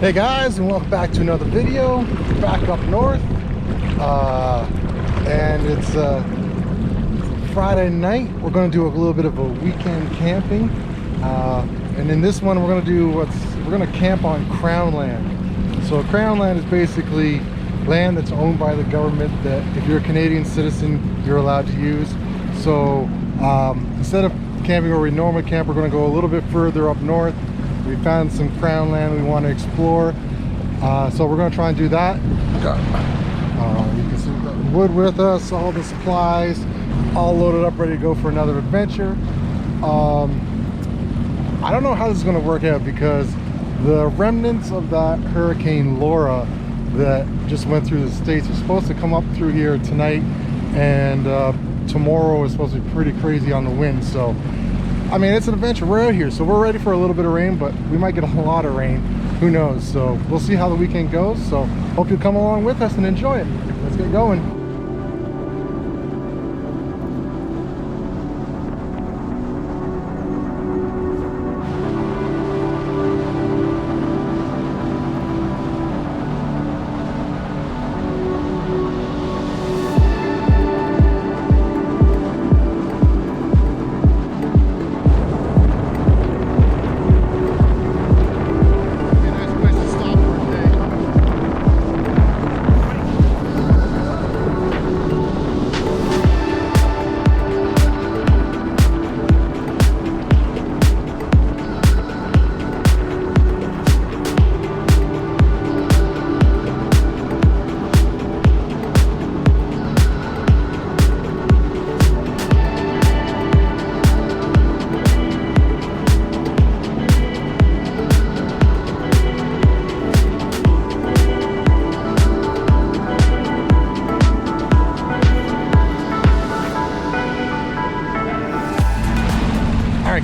Hey guys, and welcome back to another video. Back up north, and it's Friday night. We're going to do a little bit of a weekend camping, and in this one we're going to camp on Crown land. So Crown land is basically land that's owned by the government that if you're a Canadian citizen you're allowed to use. So instead of camping where we normally camp, we're going to go a little bit further up north. We found some Crown land we want to explore, so we're going to try and do that. You can see we've got wood with us, all the supplies, all loaded up, ready to go for another adventure. I don't know how this is going to work out because the remnants of that Hurricane Laura that just went through the States are supposed to come up through here tonight, and tomorrow is supposed to be pretty crazy on the wind. So I mean, it's an adventure. We're out here, so we're ready for a little bit of rain, but we might get a lot of rain. Who knows? So we'll see how the weekend goes. So hope you'll come along with us and enjoy it. Let's get going.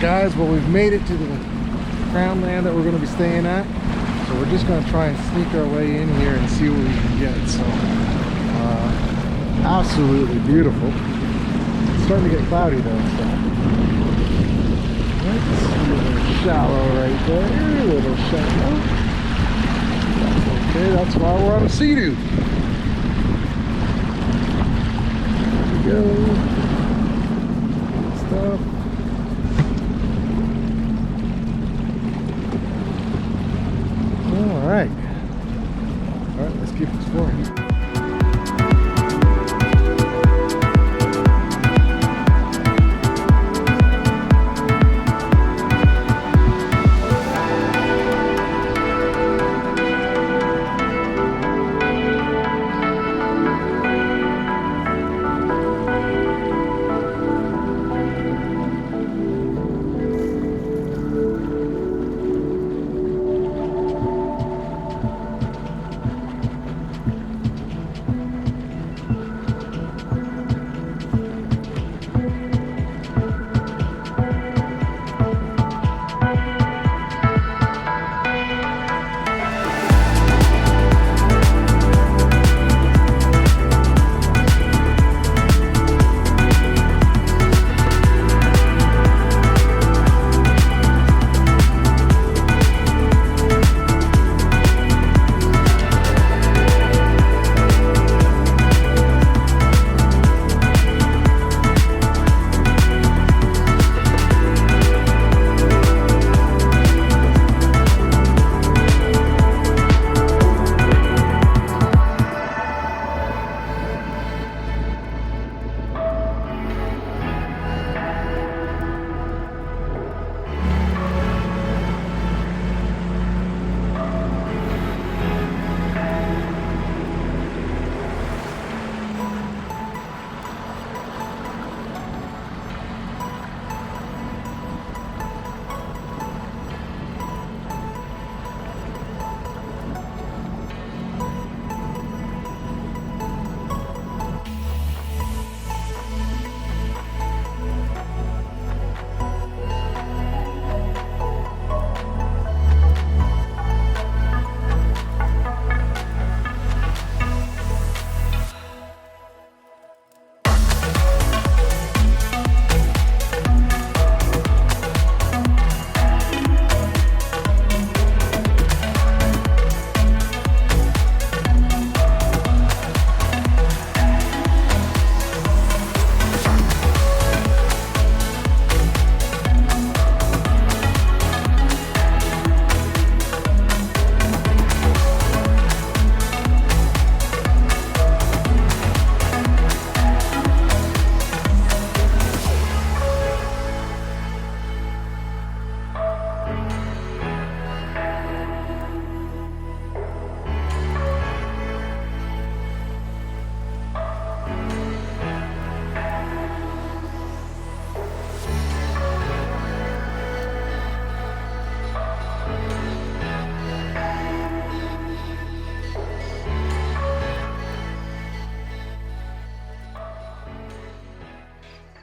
Guys, well, we've made it to the Crown land that we're going to be staying at, so we're just going to try and sneak our way in here and see what we can get. So absolutely beautiful. It's starting to get cloudy though, so let's see, a little shallow right there, a little shallow. That's okay, that's why we're on a Sea-Doo. There we go. Good stuff. All right, let's keep exploring.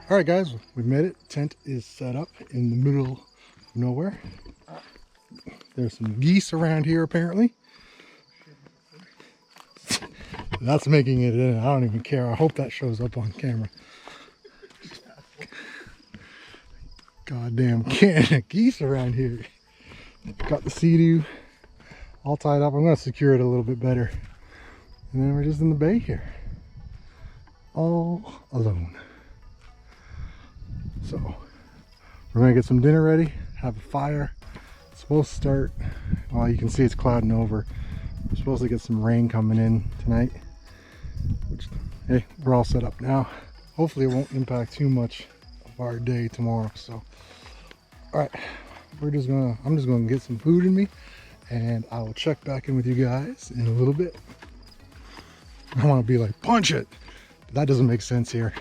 All right, guys, we've made it. Tent is set up in the middle of nowhere. There's some geese around here, apparently. That's making it in. I don't even care. I hope that shows up on camera. Goddamn geese around here. Got the sea-doo all tied up. I'm going to secure it a little bit better. And then we're just in the bay here. All alone. So, we're going to get some dinner ready. Have a fire. It's supposed to start, well, you can see it's clouding over. We're supposed to get some rain coming in tonight. Which, hey, we're all set up now. Hopefully it won't impact too much of our day tomorrow. So, all right, I'm just gonna get some food in me, and I will check back in with you guys in a little bit. I want to be like, punch it, but that doesn't make sense here.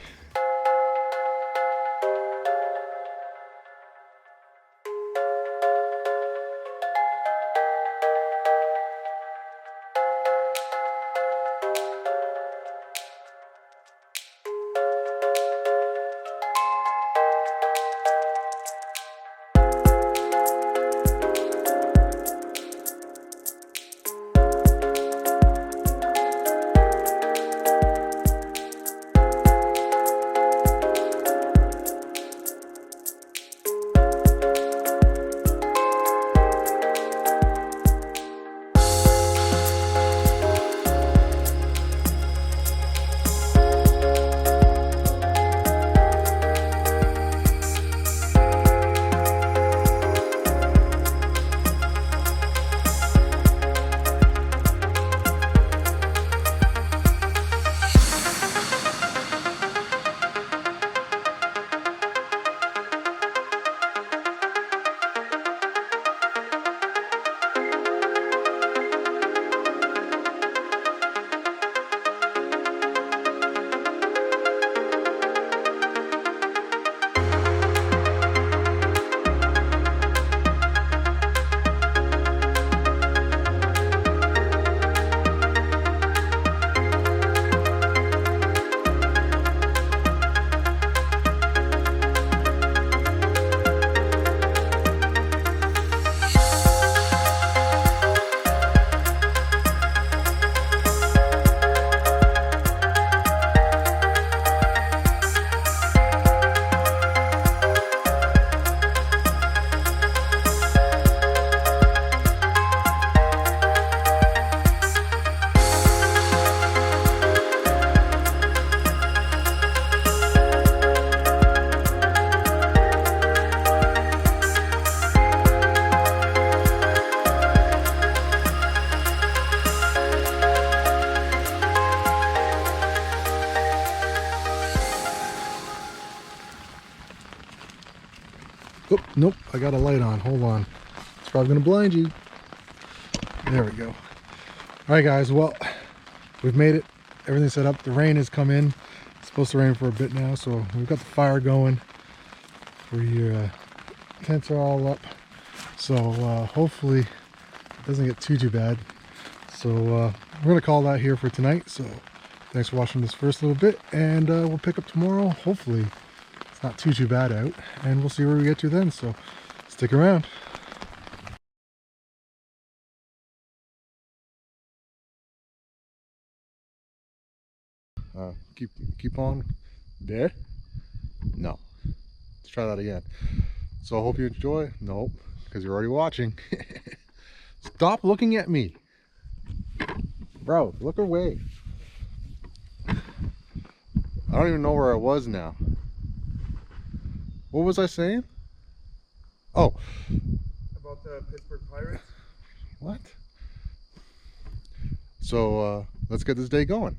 Oh, nope, I got a light on. Hold on. It's probably going to blind you. There we go. All right, guys. Well, we've made it. Everything's set up. The rain has come in. It's supposed to rain for a bit now, so we've got the fire going. Your tents are all up. So hopefully it doesn't get too bad. So we're going to call that here for tonight. So thanks for watching this first little bit, and we'll pick up tomorrow. Hopefully it's not too bad out, and we'll see where we get to then. So stick around. Keep on there. No, let's try that again. So I hope you enjoy. Nope, because you're already watching. Stop looking at me, bro. Look away. I don't even know where I was now. What was I saying? Oh, about the Pittsburgh Pirates. What? So let's get this day going.